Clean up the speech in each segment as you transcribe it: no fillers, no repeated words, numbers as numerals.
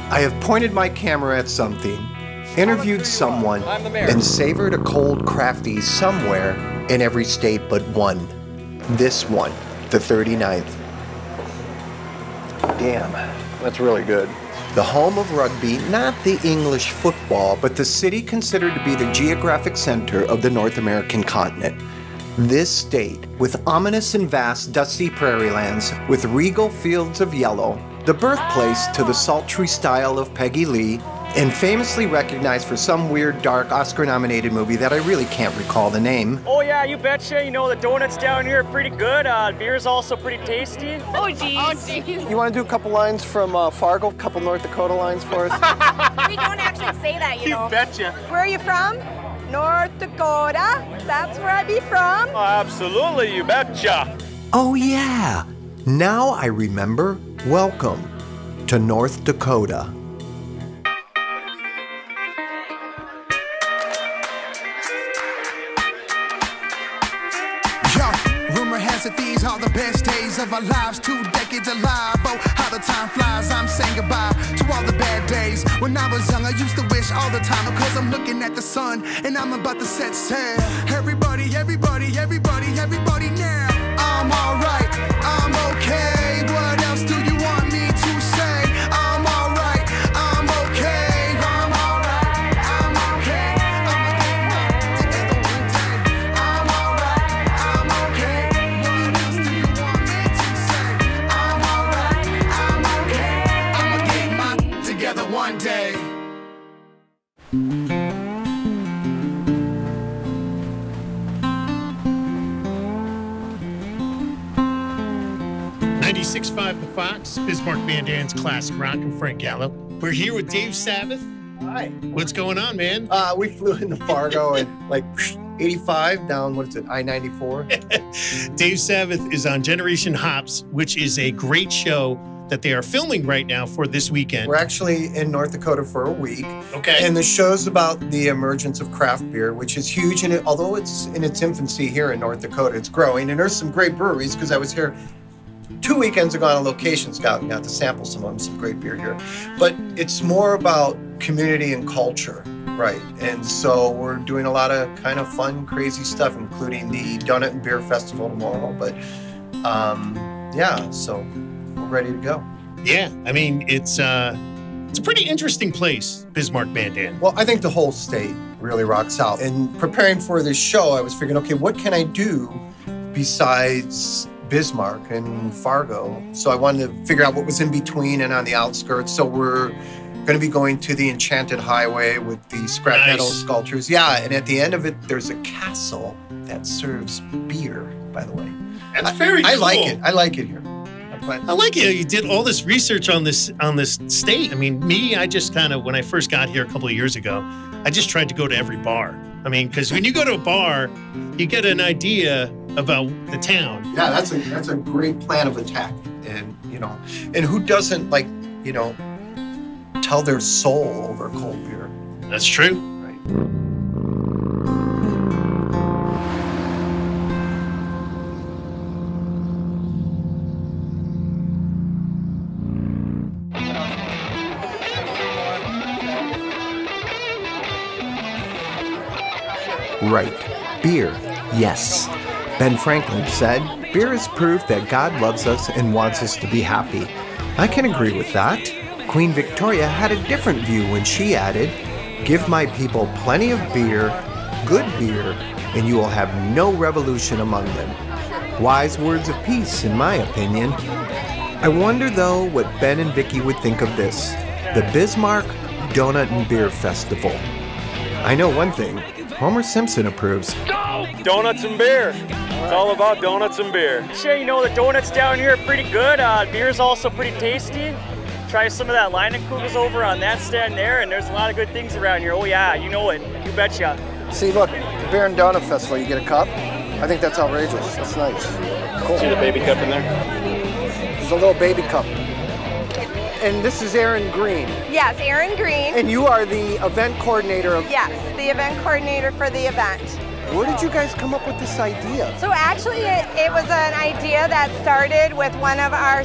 I have pointed my camera at something, interviewed someone, and savored a cold crafty somewhere in every state but one. This one, the 39th. Damn, that's really good. The home of rugby, not the English football, but the city considered to be the geographic center of the North American continent. This state, with ominous and vast dusty prairie lands, with regal fields of yellow, the birthplace to the sultry style of Peggy Lee, and famously recognized for some weird, dark, Oscar-nominated movie that I really can't recall the name. Oh yeah, you betcha. You know, the donuts down here are pretty good. Beer's also pretty tasty. Oh geez. Oh geez. You want to do a couple lines from Fargo, a couple North Dakota lines for us? We don't actually say that, you know. You betcha. Where are you from? North Dakota. That's where I be from. Absolutely, you betcha. Oh yeah, now I remember. Welcome to North Dakota. Rumor has it these are the best days of our lives. 2 decades alive, oh, how the time flies. I'm saying goodbye to all the bad days. When I was young, I used to wish all the time, because I'm looking at the sun and I'm about to set sail. Everybody, everybody, everybody, everybody now. I'm alright, I'm okay. What else do you want me to say? I'm alright, I'm okay. I'm alright, I'm okay. I'ma get my together one day. I'm alright, I'm okay. What else do you want me to say? I'm alright, I'm okay. I'ma get my together one day. 96.5 The Fox, Bismarck Mandarin's Classic Rock, and Frank Gallo. We're here with Dave Sabbath. Hi. What's going on, man? We flew into Fargo at like 85 down, what is it, I-94? Dave Sabbath is on Generation Hops, which is a great show that they are filming right now for this weekend. We're actually in North Dakota for a week. Okay. And the show's about the emergence of craft beer, which is huge. And although it's in its infancy here in North Dakota, it's growing. And there's some great breweries, because I was here 2 weekends ago on a location scout and got to sample some great beer here. But it's more about community and culture, right? And so we're doing a lot of kind of fun, crazy stuff, including the Donut and Beer Festival tomorrow. But yeah, so we're ready to go. Yeah, I mean, it's a pretty interesting place, Bismarck Mandan. Well, I think the whole state really rocks out. And preparing for this show, I was figuring, okay, what can I do besides Bismarck and Fargo? So I wanted to figure out what was in between and on the outskirts. So we're going to be going to the Enchanted Highway with the scrap metal sculptures. Yeah, and at the end of it, there's a castle that serves beer, by the way. That's very cool. I like it. I like it here. I like it. You did all this research on this state. I mean, I just kind of, when I first got here a couple of years ago, I just tried to go to every bar. I mean, because when you go to a bar, you get an idea about the town. Yeah, that's a great plan of attack. And, you know, and who doesn't, like, you know, tell their soul over cold beer? That's true. Right. Right. Beer. Yes. Ben Franklin said, beer is proof that God loves us and wants us to be happy. I can agree with that. Queen Victoria had a different view when she added, give my people plenty of beer, good beer, and you will have no revolution among them. Wise words of peace, in my opinion. I wonder, though, what Ben and Vicky would think of this, the Bismarck Donut and Beer Festival. I know one thing. Homer Simpson approves. Donuts and beer. It's all about donuts and beer. Sure, you know, the donuts down here are pretty good. Beer's also pretty tasty. Try some of that Leinenkugels over on that stand there, and there's a lot of good things around here. Oh yeah, you know it. You betcha. See, look, the Beer and Donut Festival, you get a cup. I think that's outrageous. That's nice. Cool. See the baby cup in there? There's a little baby cup. And this is Erin Green. Yes, Erin Green. And you are the event coordinator of... Yes, the event coordinator for the event. Where did you guys come up with this idea? So actually, it was an idea that started with one of our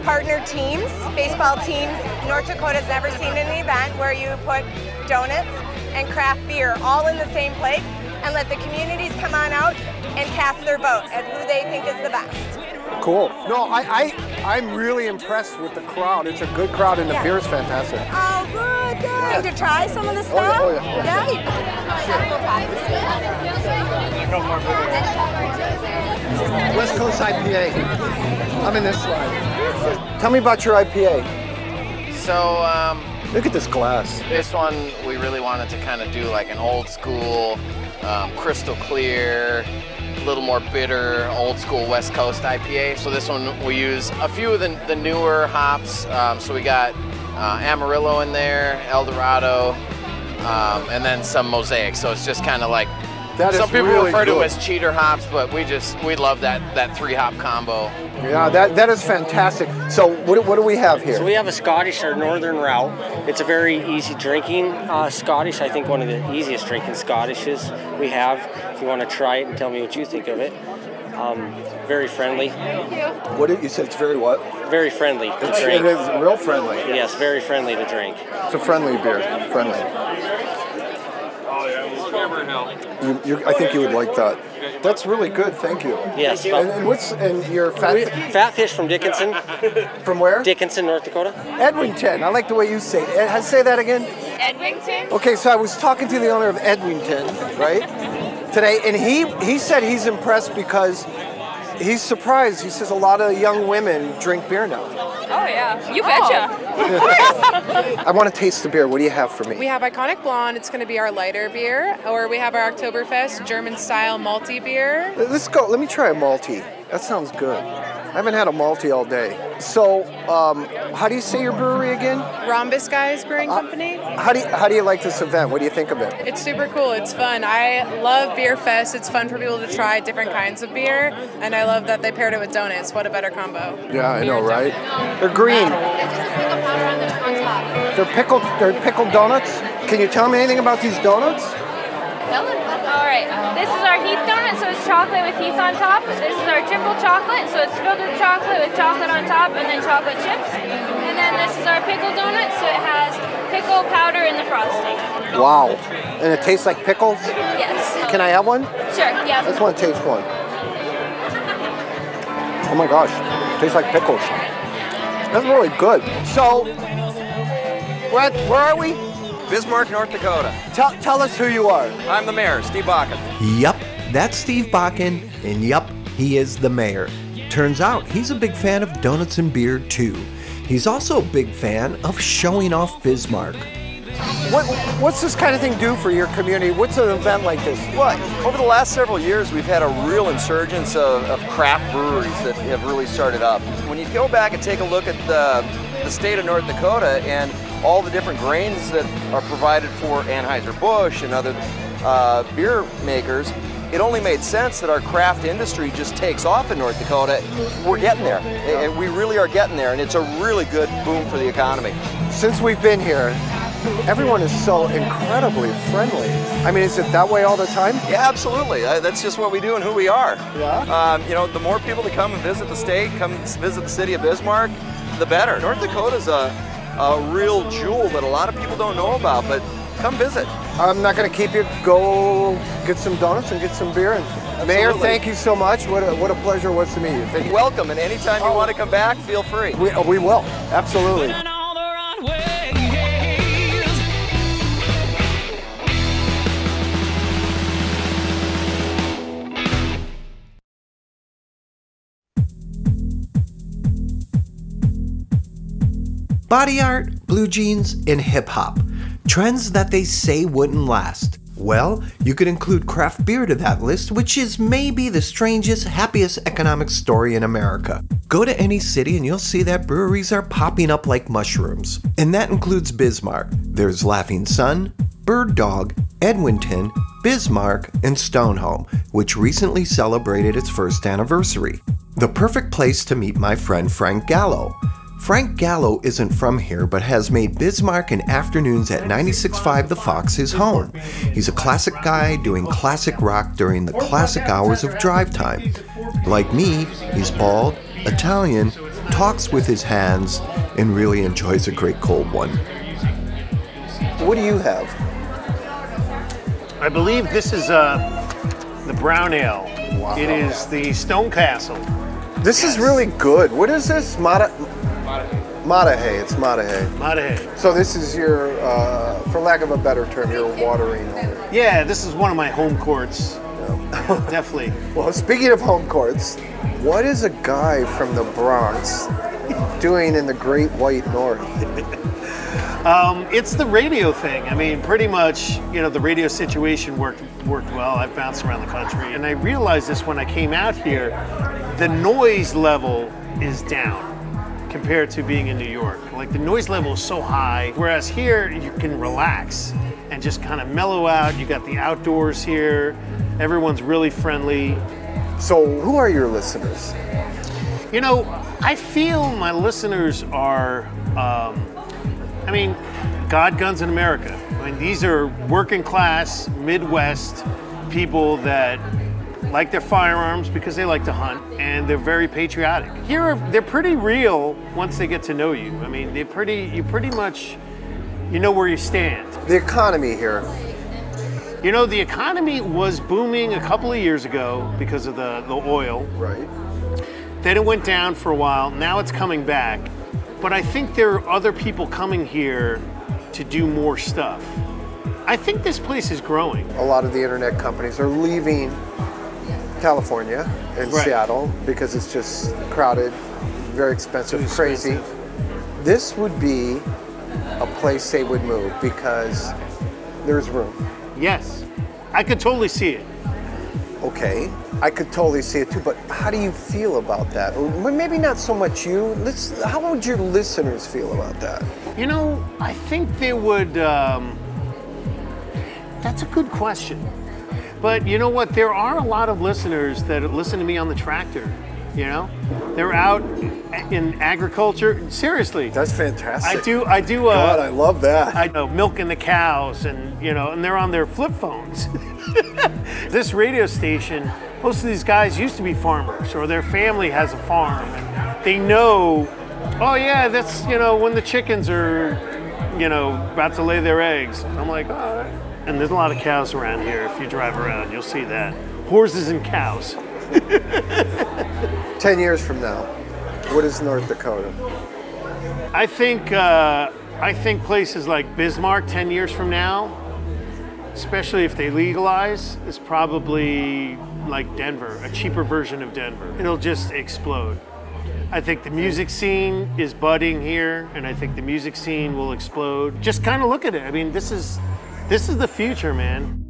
partner teams, baseball teams. North Dakota's never seen an event where you put donuts and craft beer all in the same place and let the communities come on out and cast their vote at who they think is the best. Cool. No, I'm really impressed with the crowd. It's a good crowd and the beer is fantastic. Oh, good, good. To try some of the stuff? Oh, yeah. West Coast IPA. I'm in this slide. Tell me about your IPA. So, Look at this glass. this one we really wanted to kind of do like an old school, crystal clear, a little more bitter, old school West Coast IPA. So this one we use a few of the newer hops. So we got Amarillo in there, El Dorado, and then some Mosaic. So it's just kind of like, some people refer to it as cheater hops, but we love that 3-hop combo. Yeah, that is fantastic. So what do we have here? So we have a Scottish or Northern Route. It's a very easy drinking Scottish. I think one of the easiest drinking Scottishes we have. If you want to try it and tell me what you think of it. Very friendly. What did you say? It's very what? Very friendly to drink. It is real friendly. Yes, very friendly to drink. It's a friendly beer. Friendly. I think you would like that. That's really good. Thank you. Yes. And your fat fish from Dickinson. From where? Dickinson, North Dakota. Edwinton. I like the way you say it. Say that again. Edwinton? Okay, so I was talking to the owner of Edwinton, right, today, and he said he's impressed because he's surprised. He says a lot of young women drink beer now. Oh yeah, you betcha. I want to taste the beer. What do you have for me? We have Iconic Blonde. It's going to be our lighter beer, or we have our Oktoberfest German style malty beer. Let's go. Let me try a malty. That sounds good. I haven't had a malty all day. So, how do you say your brewery again? Rhombus Guys Brewing Company. How do you like this event? What do you think of it? It's super cool. It's fun. I love Beer Fest. It's fun for people to try different kinds of beer, and I love that they paired it with donuts. What a better combo. Yeah, I know, right? They're green. They're pickled donuts. Can you tell me anything about these donuts? All right, this is our Heath donut, so it's chocolate with Heath on top. This is our triple chocolate, so it's filled with chocolate on top, and then chocolate chips. And then this is our pickle donut, so it has pickle powder in the frosting. Wow. And it tastes like pickles? Yes. Can I have one? Sure, yeah. I just want to taste one. Oh my gosh, it tastes like pickles. That's really good. So, where are we? Bismarck, North Dakota. Tell us who you are. I'm the mayor, Steve Bakken. Yup, that's Steve Bakken, and yup, he is the mayor. Turns out he's a big fan of donuts and beer too. He's also a big fan of showing off Bismarck. What's this kind of thing do for your community? What's an event like this? Well, over the last several years, we've had a real insurgence of craft breweries that have really started up. When you go back and take a look at the state of North Dakota and all the different grains that are provided for Anheuser-Busch and other beer makers, it only made sense that our craft industry just takes off in North Dakota. We're getting there, and we really are getting there, and it's a really good boom for the economy. Since we've been here, everyone is so incredibly friendly. I mean, is it that way all the time? Yeah, absolutely. That's just what we do and who we are. Yeah. You know, the more people that come and visit the state, come visit the city of Bismarck, the better. North Dakota's a real jewel that a lot of people don't know about, but come visit. I'm not going to keep you. Go get some donuts and get some beer. And Mayor, thank you so much. What a pleasure it was to meet you. Thank you. Welcome, and anytime you want to come back, feel free. We will, absolutely. Body art, blue jeans, and hip-hop. Trends that they say wouldn't last. Well, you could include craft beer to that list, which is maybe the strangest, happiest economic story in America. Go to any city and you'll see that breweries are popping up like mushrooms. And that includes Bismarck. There's Laughing Sun, Bird Dog, Edwinton, Bismarck, and Stonehome, which recently celebrated its first anniversary. The perfect place to meet my friend Frank Gallo. Frank Gallo isn't from here, but has made Bismarck and afternoons at 96.5 The Fox his home. He's a classic guy doing classic rock during the classic hours of drive time. Like me, he's bald, Italian, talks with his hands, and really enjoys a great cold one. What do you have? I believe this is the brown ale. Wow. It is the Stone Castle. This is really good. What is this? Matahe. It's Matahe. Matahe. So this is your, for lack of a better term, your watering hole. Yeah, this is one of my home courts. Yeah. Definitely. Well, speaking of home courts, what is a guy from the Bronx doing in the Great White North? It's the radio thing. I mean, pretty much, the radio situation worked well. I've bounced around the country, and I realized this when I came out here. The noise level is down compared to being in New York. Like, the noise level is so high, whereas here you can relax and just kind of mellow out. You got the outdoors here. Everyone's really friendly. So who are your listeners? I feel my listeners are, God, Guns, in America. These are working class, Midwest people that like their firearms because they like to hunt, and they're very patriotic. Here, they're pretty real once they get to know you. You pretty much, where you stand. The economy here. The economy was booming a couple of years ago because of the oil. Right. Then it went down for a while. Now it's coming back. But I think there are other people coming here to do more stuff. I think this place is growing. A lot of the internet companies are leaving California and Seattle because it's just crowded, very expensive, crazy. This would be a place they would move because there's room. Yes, I could totally see it. Okay, I could totally see it too, but how do you feel about that? Or maybe not so much you. How would your listeners feel about that? I think they would, that's a good question. But you know what? There are a lot of listeners that listen to me on the tractor. They're out in agriculture. Seriously, that's fantastic. I do. God, I love that. I know milking the cows, and and they're on their flip phones. This radio station, most of these guys used to be farmers, or their family has a farm, and they know. Oh yeah, that's when the chickens are, about to lay their eggs. I'm like, all right. And there's a lot of cows around here. If you drive around, you'll see that. Horses and cows. 10 years from now, what is North Dakota? I think places like Bismarck 10 years from now, especially if they legalize, is probably like Denver, a cheaper version of Denver. It'll just explode. I think the music scene is budding here, and I think the music scene will explode. Just kind of look at it. This is the future, man.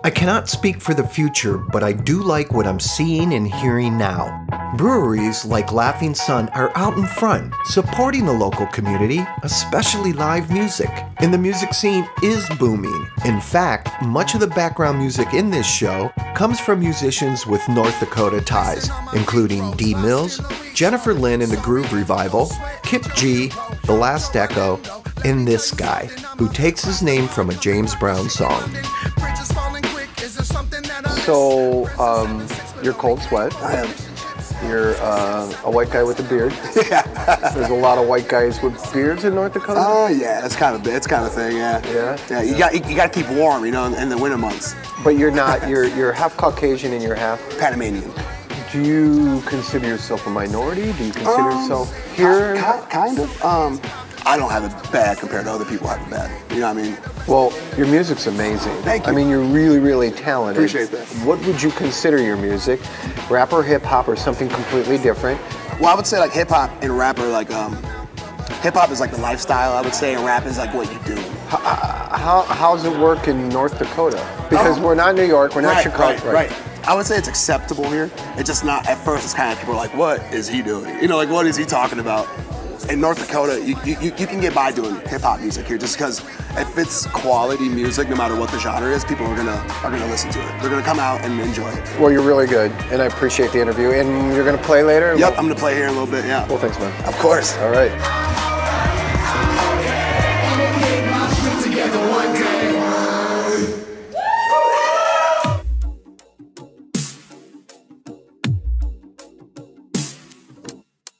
I cannot speak for the future, but I do like what I'm seeing and hearing now. Breweries like Laughing Sun are out in front, supporting the local community, especially live music. And the music scene is booming. In fact, much of the background music in this show comes from musicians with North Dakota ties, including Dee Mills, Jennifer Lynn in the Groove Revival, Kip G, The Last Echo, and this guy, who takes his name from a James Brown song. So, you're Cold Sweat. I am. You're a white guy with a beard. Yeah. There's a lot of white guys with beards in North Dakota. Oh yeah, it's kind of a thing. Yeah. Yeah. Yeah. You got to keep warm, in the winter months. But you're not. You're half Caucasian and you're half Panamanian. Do you consider yourself a minority? Do you consider yourself here? Kind of. I don't have it bad compared to other people have it bad. You know what I mean? Well, your music's amazing. Thank you. You're really, really talented. Appreciate that. What would you consider your music? Rap or hip hop or something completely different? Well, I would say like hip hop and rap are like hip hop is like the lifestyle, I would say, and rap is like what you do. How's it work in North Dakota? Because we're not New York, we're not Chicago. Right. I would say it's acceptable here. It's just not, at first it's kind of, people are like, what is he doing? Like, what is he talking about? in North Dakota, you can get by doing hip-hop music here just because if it's quality music, no matter what the genre is, people are gonna listen to it. They're gonna come out and enjoy it. Well, you're really good, and I appreciate the interview. And you're gonna play later? Yep, I'm gonna play here in a little bit, yeah. Well, thanks, man. Of course. All right.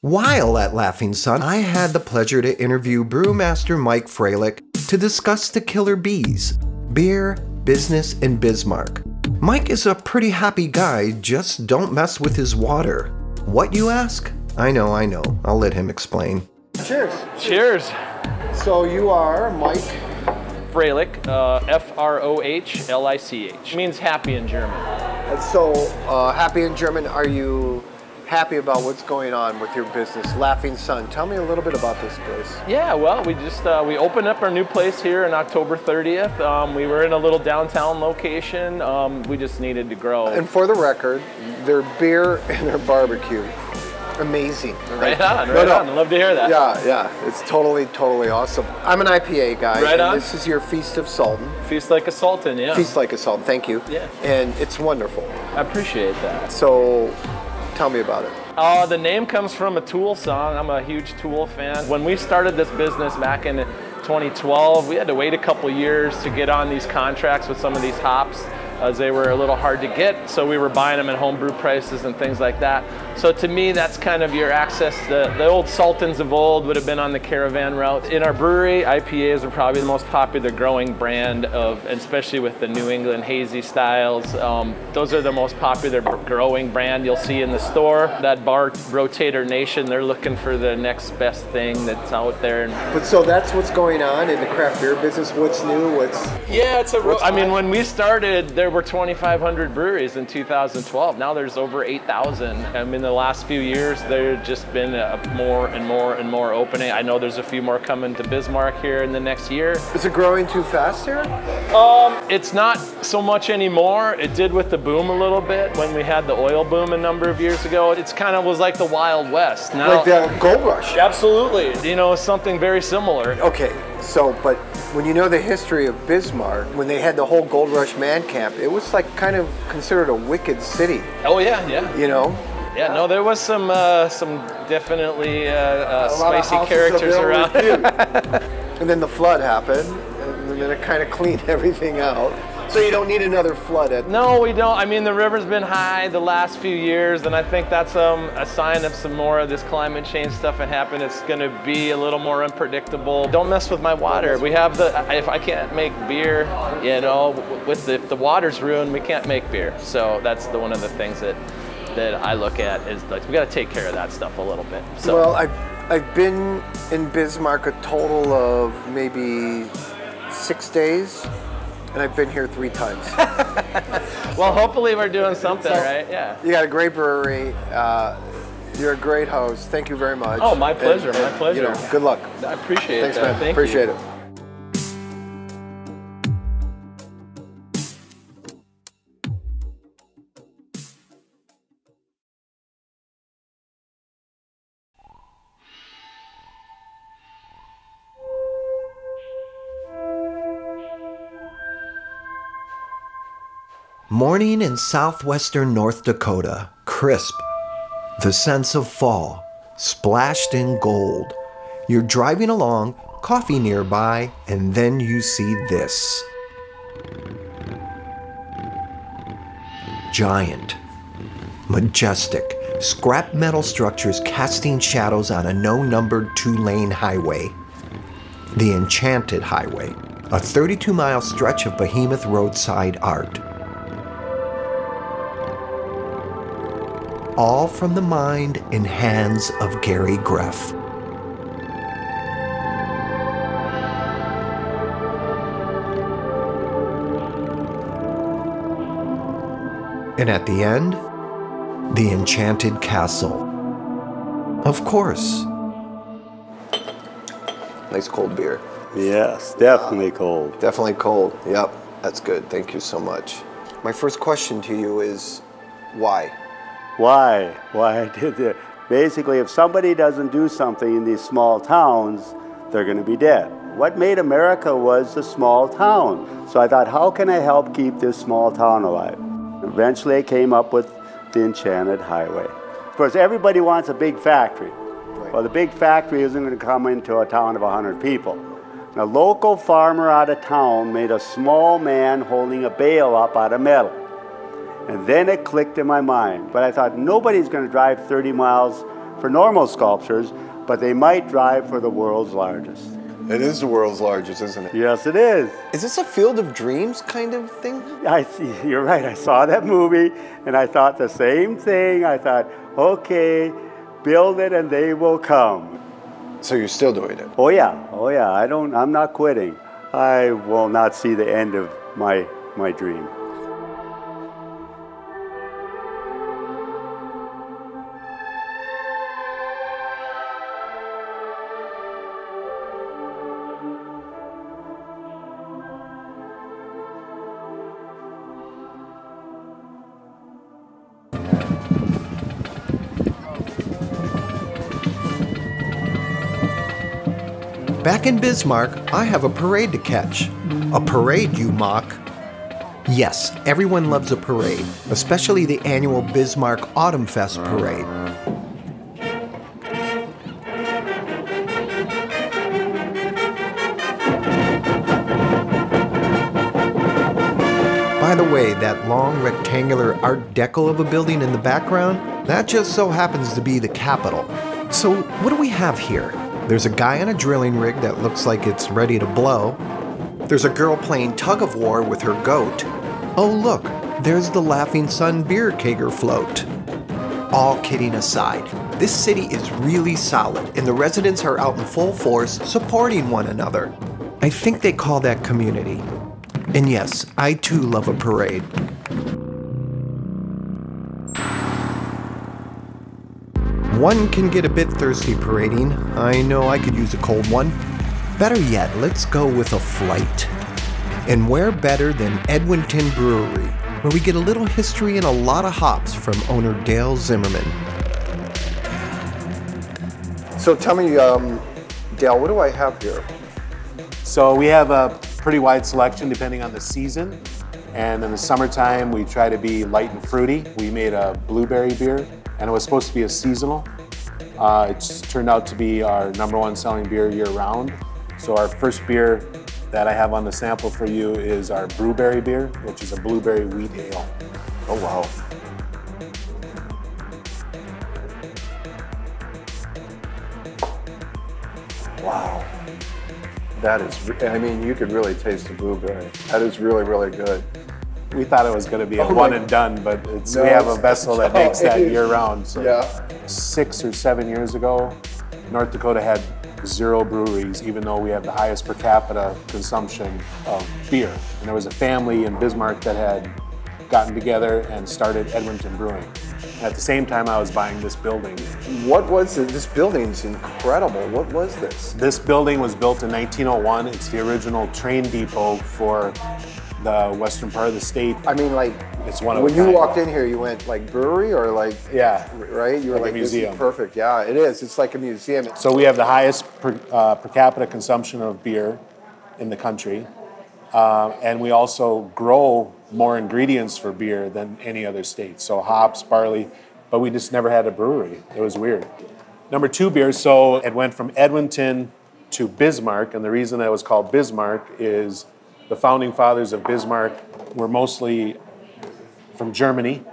While at Laughing Sun, I had the pleasure to interview brewmaster Mike Freilich to discuss the killer bees, beer, business, and Bismarck. Mike is a pretty happy guy, just don't mess with his water. What, you ask? I know. I'll let him explain. Cheers. Cheers. So you are Mike Freilich, F-R-O-H-L-I-C-H. Means happy in German. And so, happy in German, are you happy about what's going on with your business, Laughing Sun? Tell me a little bit about this place. Yeah, well, we just we opened up our new place here on October 30th. We were in a little downtown location. We just needed to grow. And for the record, their beer and their barbecue, amazing. Right on. I love to hear that. Yeah, it's totally awesome. I'm an IPA guy. Right on. This is your Feast of Sultan. Feast like a Sultan, yeah. Feast like a Sultan, thank you. Yeah. And it's wonderful. I appreciate that. So, tell me about it. The name comes from a Tool song. I'm a huge Tool fan. When we started this business back in 2012, we had to wait a couple years to get on these contracts with some of these hops, as they were a little hard to get, so we were buying them at homebrew prices and things like that. So to me, that's kind of your access. The old Sultans of old would have been on the caravan route. In our brewery, IPAs are probably the most popular growing brand of, especially with the New England hazy styles. Those are the most popular growing brand you'll see in the store. That bar rotator nation, they're looking for the next best thing that's out there. But so that's what's going on in the craft beer business. What's new? Yeah, I mean, when we started, there were 2,500 breweries in 2012. Now there's over 8,000. I mean, the last few years, there's just been more and more opening. I know there's a few more coming to Bismarck here in the next year. Is it growing too fast here? It's not so much anymore. It did with the boom a little bit when we had the oil boom a number of years ago. It's kind of was like the Wild West. Now, like the gold rush. Absolutely. You know, something very similar. Okay, so, but when you know the history of Bismarck, when they had the whole Gold Rush man camp, it was like kind of considered a wicked city. Oh yeah. You know? Yeah, no, there was some definitely spicy characters around. And then the flood happened, and then it kind of cleaned everything out. So you don't need another flood. No, we don't. I mean, the river's been high the last few years, and I think that's a sign of some more of this climate change stuff that happened. It's going to be a little more unpredictable. Don't mess with my water. We have if I can't make beer, you know, if the water's ruined, we can't make beer. So that's one of the things that I look at is like, we got to take care of that stuff a little bit. So. Well, I've been in Bismarck a total of maybe 6 days. And I've been here 3 times. Well, hopefully we're doing something, right? Yeah. You got a great brewery. You're a great host. Thank you very much. Oh, my pleasure. My pleasure. You know, good luck. I appreciate it. Thanks, man. Thank appreciate you. it. Morning in southwestern North Dakota, crisp. The sense of fall, splashed in gold. You're driving along, coffee nearby, and then you see this. Giant, majestic, scrap metal structures casting shadows on a no-numbered 2-lane highway. The Enchanted Highway, a 32-mile stretch of behemoth roadside art. All from the mind and hands of Gary Greff. And at the end, the Enchanted Castle. Of course. Nice cold beer. Yes, definitely cold. Definitely cold. Yep, that's good. Thank you so much. My first question to you is, why? Why? Why I did Basically, if somebody doesn't do something in these small towns, they're going to be dead. What made America was the small town. So I thought, how can I help keep this small town alive? Eventually, I came up with the Enchanted Highway. Of course, everybody wants a big factory. Well, the big factory isn't going to come into a town of 100 people. And a local farmer out of town made a small man holding a bale up out of metal. And then it clicked in my mind. But I thought, nobody's going to drive 30 miles for normal sculptures, but they might drive for the world's largest. It is the world's largest, isn't it? Yes, it is. Is this a Field of Dreams kind of thing? You're right. I saw that movie, and I thought the same thing. I thought, okay, build it and they will come. So you're still doing it? Oh yeah, I'm not quitting. I will not see the end of my dream. Back in Bismarck, I have a parade to catch. A parade, you mock? Yes, everyone loves a parade, especially the annual Bismarck Autumn Fest parade. By the way, that long rectangular Art Deco of a building in the background, that just so happens to be the Capitol. So what do we have here? There's a guy on a drilling rig that looks like it's ready to blow. There's a girl playing tug of war with her goat. Oh look, there's the Laughing Sun beer kegger float. All kidding aside, this city is really solid and the residents are out in full force supporting one another. I think they call that community. And yes, I too love a parade. One can get a bit thirsty parading. I know I could use a cold one. Better yet, let's go with a flight. And where better than Edwinton Brewery, where we get a little history and a lot of hops from owner Dale Zimmerman. So tell me, Dale, what do I have here? So we have a pretty wide selection depending on the season. And in the summertime, we try to be light and fruity. We made a blueberry beer, and it was supposed to be a seasonal. It's turned out to be our #1 selling beer year-round. So our first beer that I have on the sample for you is our Brewberry beer, which is a blueberry wheat ale. Oh, wow. Wow. That is, I mean, you could really taste the blueberry. That is really, really good. We thought it was going to be a one and done, but we have a vessel that makes that year-round. So yeah. 6 or 7 years ago, North Dakota had 0 breweries, even though we have the highest per capita consumption of beer. And there was a family in Bismarck that had gotten together and started Edwinton Brewing. At the same time, I was buying this building. What was it? This building's incredible. What was this? This building was built in 1901. It's the original train depot for the western part of the state. I mean, like, it's one of when you walked in here, you went like brewery or like, yeah, right? You were like a museum. This is perfect. Yeah, it is. It's like a museum. So we have the highest per capita consumption of beer in the country. And we also grow more ingredients for beer than any other state. So hops, barley, but we just never had a brewery. It was weird. #2 beer, so it went from Edwinton to Bismarck, and the reason that it was called Bismarck is the founding fathers of Bismarck were mostly from Germany,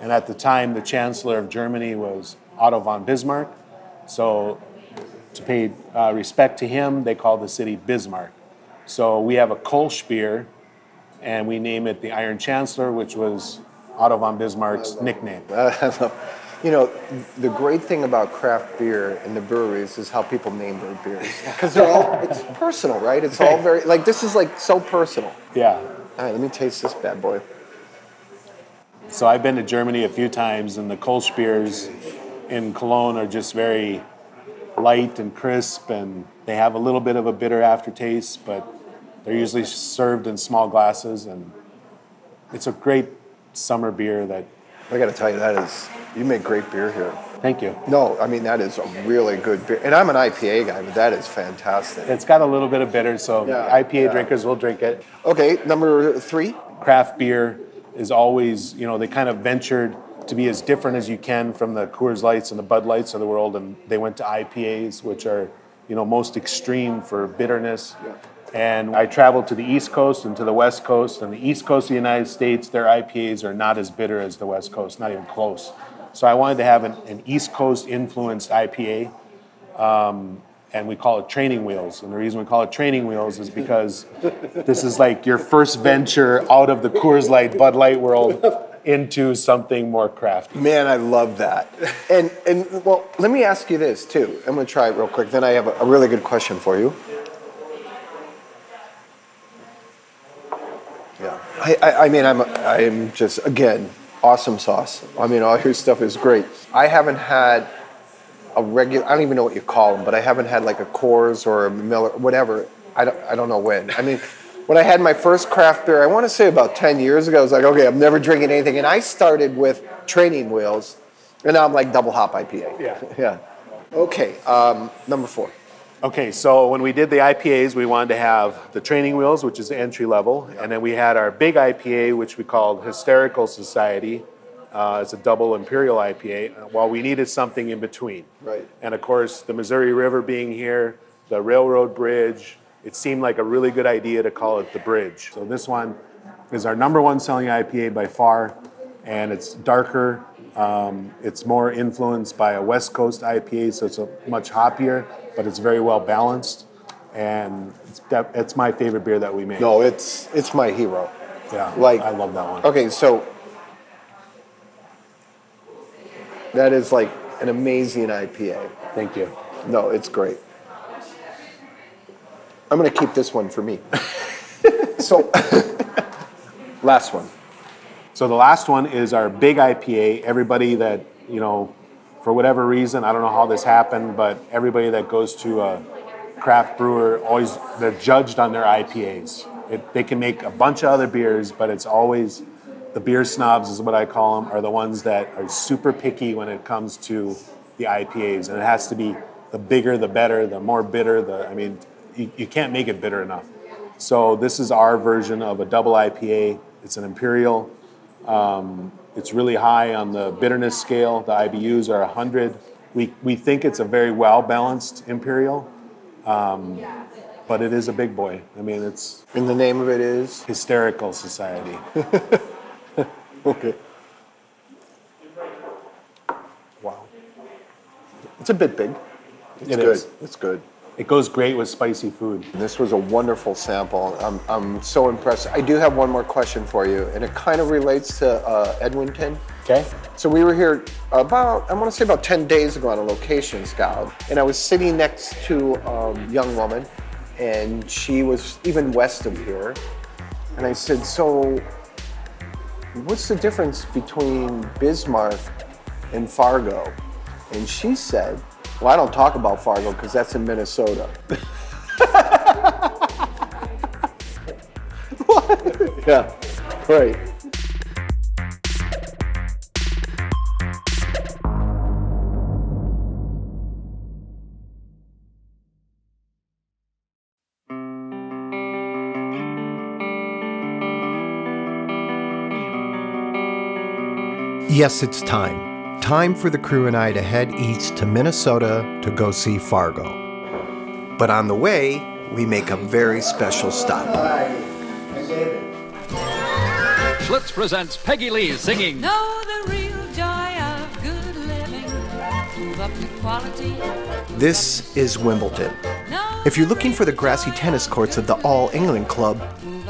and at the time the Chancellor of Germany was Otto von Bismarck. So to pay respect to him, they called the city Bismarck. So we have a Kolsch beer, and we name it the Iron Chancellor, which was Otto von Bismarck's nickname. You know, the great thing about craft beer and the breweries is how people name their beers. Because they're all, it's personal, right? It's all very, like, this is like so personal. Yeah. All right, let me taste this bad boy. So I've been to Germany a few times, and the Kolsch beers in Cologne are just very light and crisp, and they have a little bit of a bitter aftertaste, but they're usually served in small glasses, and it's a great summer beer that... I got to tell you, you make great beer here. Thank you. No, I mean, that is a really good beer. And I'm an IPA guy, but that is fantastic. It's got a little bit of bitter, so IPA drinkers will drink it. Okay, number 3. Craft beer is always, you know, they kind of ventured to be as different as you can from the Coors Lights and the Bud Lights of the world, and they went to IPAs, which are, you know, most extreme for bitterness. Yeah. And I traveled to the East Coast and to the West Coast, and the East Coast of the United States, their IPAs are not as bitter as the West Coast, not even close. So I wanted to have an East Coast influenced IPA, and we call it Training Wheels. And the reason we call it Training Wheels is because this is like your first venture out of the Coors Light, Bud Light world into something more craft. Man, I love that. And well, let me ask you this too. I'm going to try it real quick. Then I have a really good question for you. Yeah. I mean, I'm just, again, awesome sauce. I mean, all your stuff is great. I haven't had a regular, I don't even know what you call them, but I haven't had like a Coors or a Miller, whatever. I don't know when. I mean, when I had my first craft beer, I want to say about 10 years ago, I was like, okay, I'm never drinking anything. And I started with Training Wheels, and now I'm like double hop IPA. Yeah. Okay, number 4. Okay, so when we did the IPAs, we wanted to have the Training Wheels, which is entry level, and then we had our big IPA, which we called Hysterical Society. It's a double imperial IPA, while we needed something in between. Right. And of course, the Missouri River being here, the railroad bridge, it seemed like a really good idea to call it the Bridge. So this one is our #1 selling IPA by far, and it's darker. It's more influenced by a West Coast IPA, so it's a much hoppier, but it's very well balanced, and it's my favorite beer that we make. No, it's my hero. Yeah, like, I love that one. Okay, so that is like an amazing IPA. Thank you. No, it's great. I'm going to keep this one for me. So, last one. So the last one is our big IPA. Everybody that, you know, for whatever reason, I don't know how this happened, but everybody that goes to a craft brewer, always, they're judged on their IPAs. They can make a bunch of other beers, but it's always, the beer snobs is what I call them, are the ones that are super picky when it comes to the IPAs. And it has to be the bigger, the better, the more bitter, I mean, you can't make it bitter enough. So this is our version of a double IPA. It's an imperial. It's really high on the bitterness scale. The IBUs are 100. We think it's a very well-balanced imperial, but it is a big boy. I mean, it's... And the name of it is? Hysterical Society. Okay. Wow. It's a bit big. It's good. It's good. It goes great with spicy food. This was a wonderful sample. I'm so impressed. I do have one more question for you, and it kind of relates to Edmonton. Okay. So we were here about, I want to say about 10 days ago on a location scout, and I was sitting next to a young woman, and she was even west of here. And I said, so what's the difference between Bismarck and Fargo? And she said, well, I don't talk about Fargo because that's in Minnesota. What? Yeah, right. Yes, it's time. Time for the crew and I to head east to Minnesota to go see Fargo. But on the way, we make a very special stop. Schlitz presents Peggy Lee singing. Know the real joy of good living. Move up to quality. This is Wimbledon. If you're looking for the grassy tennis courts of the All England Club,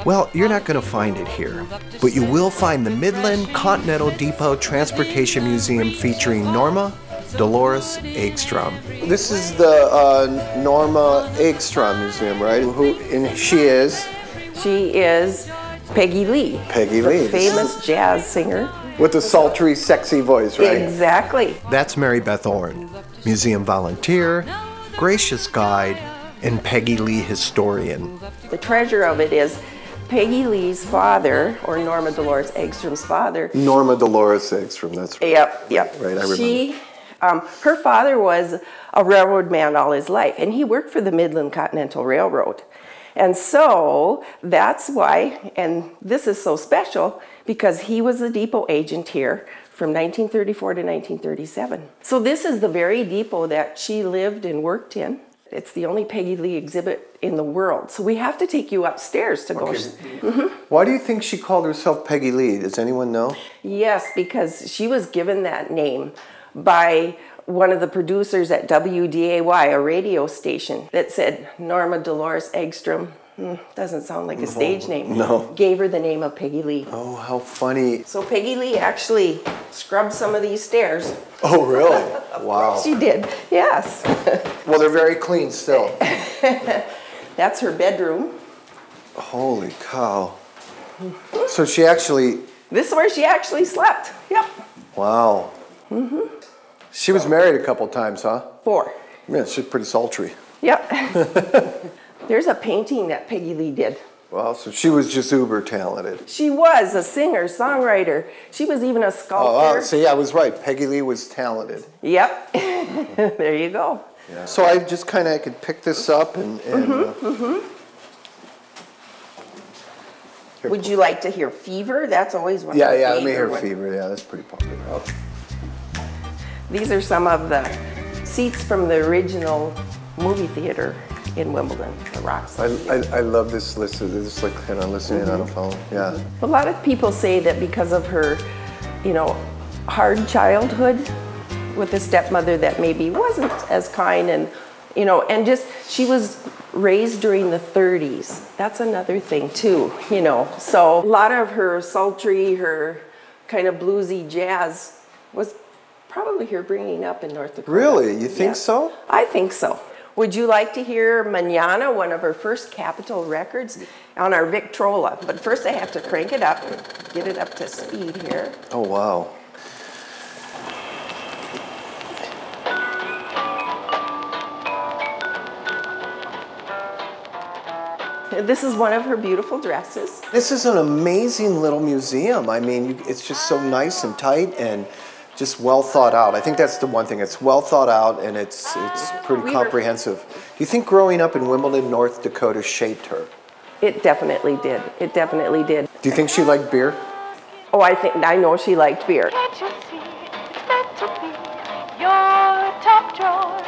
well, you're not going to find it here. But you will find the Midland Continental Depot Transportation Museum featuring Norma Dolores Egstrom. This is the Norma Egstrom Museum, right? And she is? She is Peggy Lee. Peggy Lee. The famous jazz singer. With the sultry, sexy voice, right? Exactly. That's Mary Beth Orn, museum volunteer, gracious guide, and Peggy Lee historian. The treasure of it is Peggy Lee's father, or Norma Dolores Egstrom's father. Norma Dolores Egstrom, that's right. Yep. Right, I remember. She Her father was a railroad man all his life, and he worked for the Midland Continental Railroad. And so that's why, and this is so special, because he was the depot agent here from 1934 to 1937. So this is the very depot that she lived and worked in. It's the only Peggy Lee exhibit in the world. So we have to take you upstairs to go. Why do you think she called herself Peggy Lee? Does anyone know? Yes, because she was given that name by one of the producers at WDAY, a radio station, that said Norma Dolores Eggstrom, doesn't sound like a stage name, gave her the name of Peggy Lee. Oh, how funny. So Peggy Lee actually scrubbed some of these stairs. Oh, really? Wow. She did, yes. Well, they're very clean still. That's her bedroom. Holy cow. So she actually... This is where she actually slept, yep. Wow. She was married a couple times, huh? 4. Yeah, she's pretty sultry. Yep. There's a painting that Peggy Lee did. Wow, so she was just uber talented. She was a singer, songwriter. She was even a sculptor. Oh, see, I was right. Peggy Lee was talented. Yep. There you go. Yeah. So I just kind of could pick this up and Would you like to hear Fever? That's always one of Yeah, my let me favorite hear ones. Fever. Yeah, that's pretty popular. Okay. These are some of the seats from the original movie theater in Wimbledon, the Rocks. I love this list. This is like kind of listening on a phone. Yeah. A lot of people say that because of her, hard childhood with a stepmother that maybe wasn't as kind and she was raised during the 30s. That's another thing too, So a lot of her sultry, her kind of bluesy jazz was probably her bringing up in North Dakota. Really? You think so? I think so. Would you like to hear Manana, one of her first Capitol records, on our Victrola? But first I have to crank it up, get it up to speed here. Oh, wow. This is one of her beautiful dresses. This is an amazing little museum. I mean, it's just so nice and tight and just well thought out. I think that's the one thing. It's well thought out and it's pretty comprehensive. Do you think growing up in Wimbledon, North Dakota shaped her? It definitely did. It definitely did. Do you think she liked beer? Oh, I know she liked beer. Can't you see it's meant to be your top drawer?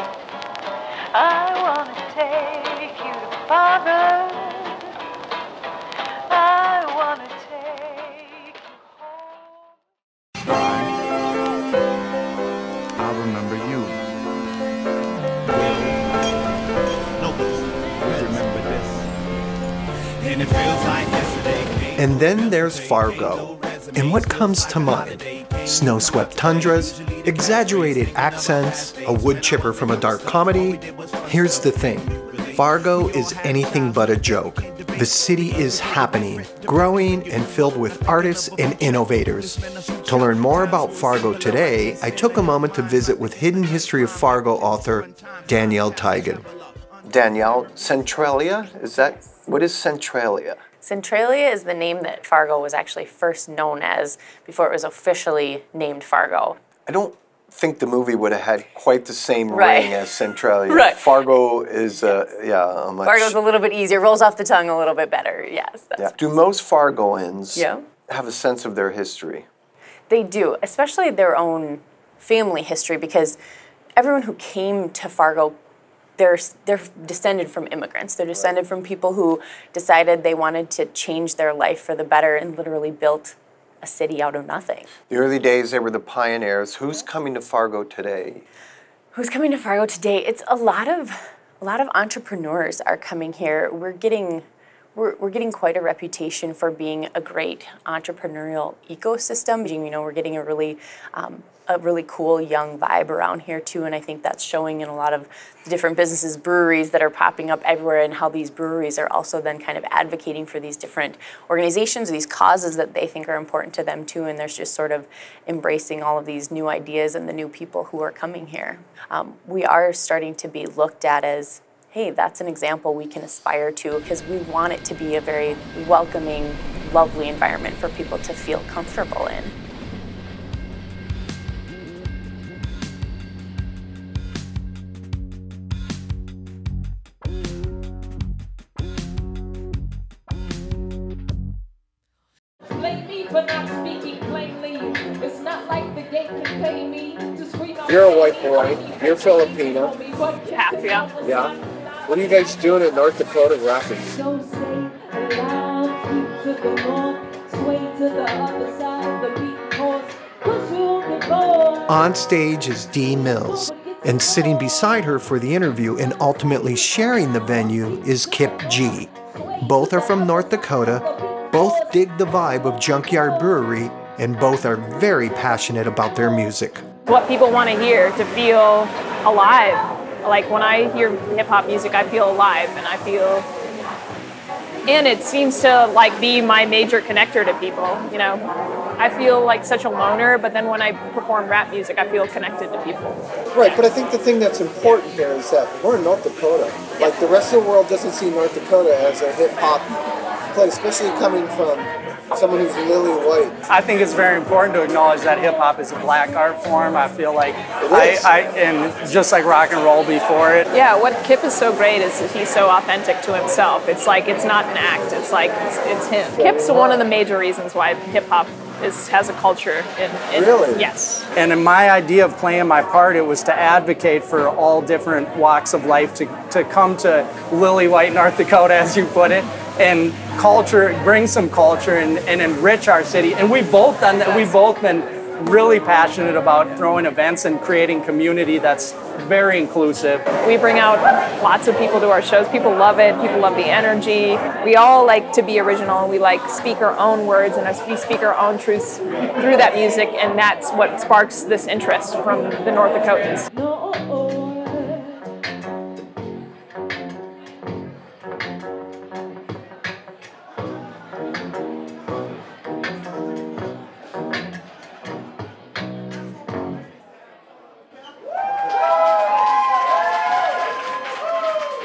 I want to take you to Father. I want to take you I'll remember you. Remember this. And it feels like yesterday. And then there's Fargo. And what comes to mind? Snow-swept tundras, exaggerated accents, a wood chipper from a dark comedy. Here's the thing. Fargo is anything but a joke. The city is happening, growing, and filled with artists and innovators. To learn more about Fargo today, I took a moment to visit with Hidden History of Fargo author Danielle Teigen. Danielle, Centralia? What is Centralia? Centralia is the name that Fargo was actually first known as before it was officially named Fargo. I don't think the movie would have had quite the same Right. ring as Centralia. Right. Fargo is, Fargo's a little bit easier, rolls off the tongue a little bit better, yes. Yeah. Do most Fargoans Yeah. have a sense of their history? They do, especially their own family history, because everyone who came to Fargo, they're descended from immigrants. They're descended from people who decided they wanted to change their life for the better and literally built a city out of nothing. The early days, they were the pioneers. Who's coming to Fargo today? Who's coming to Fargo today? It's a lot of entrepreneurs are coming here. We're getting quite a reputation for being a great entrepreneurial ecosystem. We're getting a really cool young vibe around here too, and I think that's showing in a lot of the different businesses, breweries that are popping up everywhere, and how these breweries are also then kind of advocating for these different organizations, these causes that they think are important to them too, and there's just sort of embracing all of these new ideas and the new people who are coming here. We are starting to be looked at as, hey, that's an example we can aspire to, because we want it to be a very welcoming, lovely environment for people to feel comfortable in. for not speaking plainly. It's not like the gate can pay me to scream out. You're a white boy. You're Filipino. Half, yeah. Yeah. What are you guys doing in North Dakota rapping? So say aloud, keep to the north, sway to the other side, the beaten horse, push through the board. On stage is Dee Mills, and sitting beside her for the interview and ultimately sharing the venue is Kip G. Both are from North Dakota, both dig the vibe of Junkyard Brewery, and both are very passionate about their music. What people want to hear, to feel alive. Like when I hear hip hop music, I feel alive, and it seems to like be my major connector to people, you know. I feel like such a loner, but then when I perform rap music, I feel connected to people. Right, but I think the thing that's important here is that we're in North Dakota. Like the rest of the world doesn't see North Dakota as a hip hop place, especially coming from someone who's lily white. I think it's very important to acknowledge that hip hop is a black art form. I feel like and just like rock and roll before it. Yeah, what Kip is so great is that he's so authentic to himself. It's like, it's not an act, it's like, it's him. Kip's one of the major reasons why hip hop has a culture in Really? Yes. And in my idea of playing my part, it was to advocate for all different walks of life to come to lily white North Dakota, as you put it, and bring some culture and enrich our city. And we've both done that. We've both been really passionate about throwing events and creating community that's very inclusive. We bring out lots of people to our shows. People love it. People love the energy. We all like to be original. We like speak our own words and we speak our own truths through that music, and that's what sparks this interest from the North Dakotans.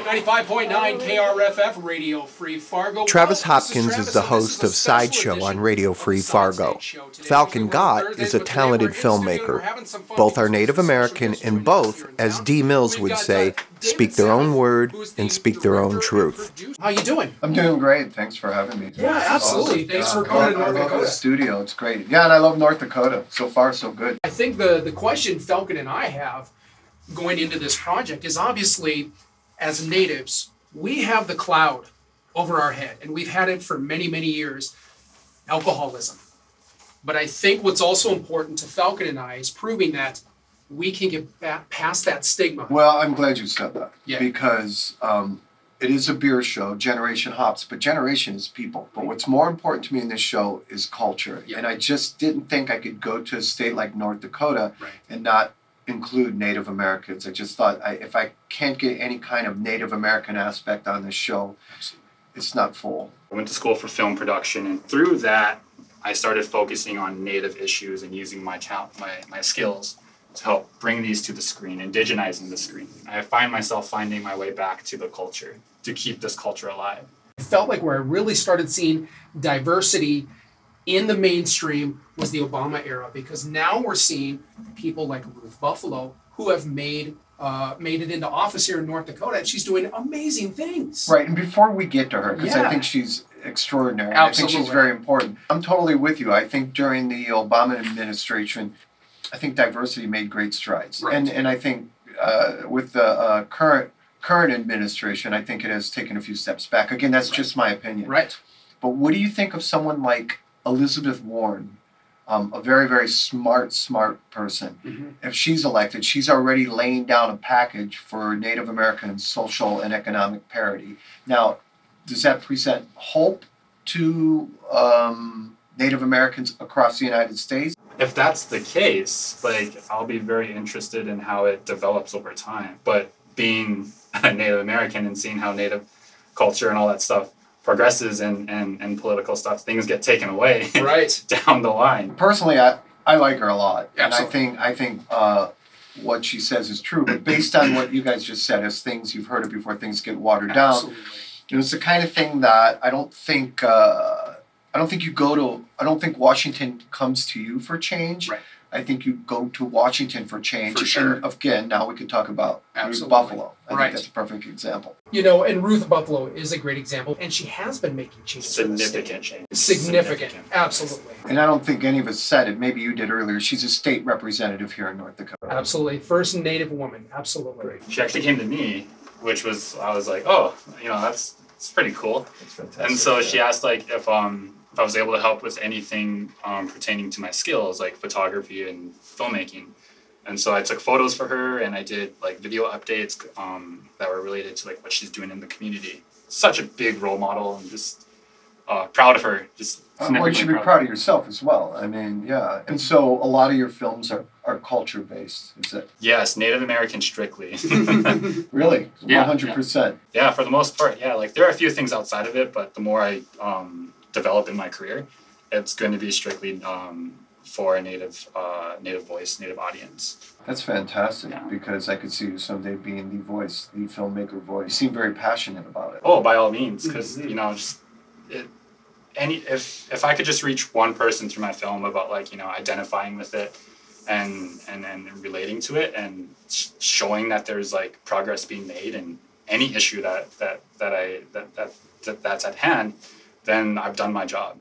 95.9 KRFF Radio Free Fargo. Travis Hopkins is the host of Sideshow on Radio Free Fargo. Falcon Gott is a talented filmmaker. Both are Native American, and both, as Dee Mills would say, speak their own word and speak their own truth. How you doing? I'm doing great. Thanks for having me. Yeah, absolutely. Thanks for coming to North Dakota. I love the studio. It's great. Yeah, and I love North Dakota. So far, so good. I think the question Falcon and I have going into this project is obviously, as natives, we have the cloud over our head, and we've had it for many, many years, alcoholism. But I think what's also important to Falcon and I is proving that we can get back past that stigma. Well, I'm glad you said that. Yeah. Because it is a beer show, Generation Hops, but generation is people. But what's more important to me in this show is culture. Yeah. And I just didn't think I could go to a state like North Dakota and not include Native Americans. I just thought if I can't get any kind of Native American aspect on this show, it's not full. I went to school for film production, and through that, I started focusing on Native issues and using my skills to help bring these to the screen, indigenizing the screen. I find myself finding my way back to the culture, to keep this culture alive. I felt like where I really started seeing diversity in the mainstream was the Obama era, because now we're seeing people like Ruth Buffalo who have made it into office here in North Dakota, and she's doing amazing things. Right, and before we get to her, because I think she's extraordinary, and I think she's very important. I'm totally with you. I think during the Obama administration, I think diversity made great strides. Right. And I think with the current administration, I think it has taken a few steps back. Again, that's just my opinion. Right. But what do you think of someone like Elizabeth Warren, a very, very smart person? Mm-hmm. If she's elected, she's already laying down a package for Native American social and economic parity. Now, does that present hope to Native Americans across the United States? If that's the case, I'll be very interested in how it develops over time. But being a Native American and seeing how Native culture and all that stuff progresses and political stuff, things get taken away down the line. Personally, I like her a lot. Absolutely. And I think what she says is true. But based on what you guys just said, as things you've heard it before, things get watered down. It's the kind of thing that I don't think Washington comes to you for change. Right. I think you go to Washington for change. For sure. And again, now we could talk about Absolutely. Buffalo. I Right. think that's a perfect example. You know, and Ruth Buffalo is a great example, and she has been making changes. Significant change. Significant, absolutely. And I don't think any of us said it. Maybe you did earlier. She's a state representative here in North Dakota. Absolutely. First Native woman, absolutely. She actually came to me, which was, I was like, oh, you know, that's pretty cool. And so she asked like if I was able to help with anything pertaining to my skills, like photography and filmmaking. And so I took photos for her, and I did like video updates that were related to like what she's doing in the community. Such a big role model, and just proud of her. Just Well, you should be proud of yourself as well. I mean, yeah. And so a lot of your films are culture based, is it? Yes, Native American strictly. Really? Yeah, 100%. Yeah, for the most part, yeah. Like there are a few things outside of it, but the more I develop in my career, it's going to be strictly for a native voice, native audience. That's fantastic, because I could see you someday being the voice, the filmmaker voice. You seem very passionate about it. Oh, by all means, because you know, just if I could just reach one person through my film about like, you know, identifying with it and relating to it and showing that there's like progress being made in any issue that's at hand, then I've done my job.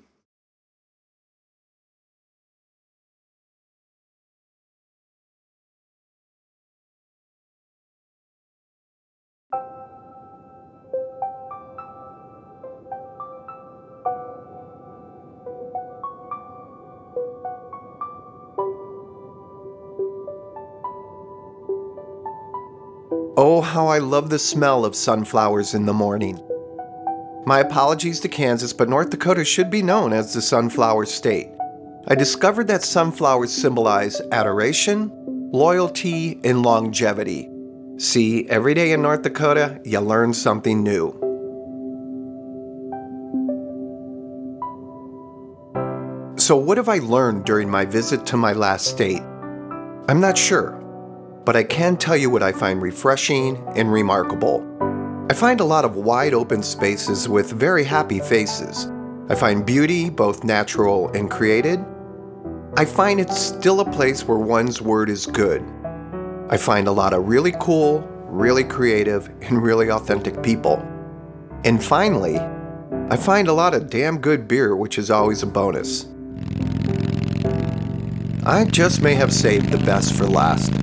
Oh, how I love the smell of sunflowers in the morning. My apologies to Kansas, but North Dakota should be known as the Sunflower State. I discovered that sunflowers symbolize adoration, loyalty, and longevity. See, every day in North Dakota, you learn something new. So what have I learned during my visit to my last state? I'm not sure, but I can tell you what I find refreshing and remarkable. I find a lot of wide open spaces with very happy faces. I find beauty both natural and created. I find it's still a place where one's word is good. I find a lot of really cool, really creative, and really authentic people. And finally, I find a lot of damn good beer, which is always a bonus. I just may have saved the best for last.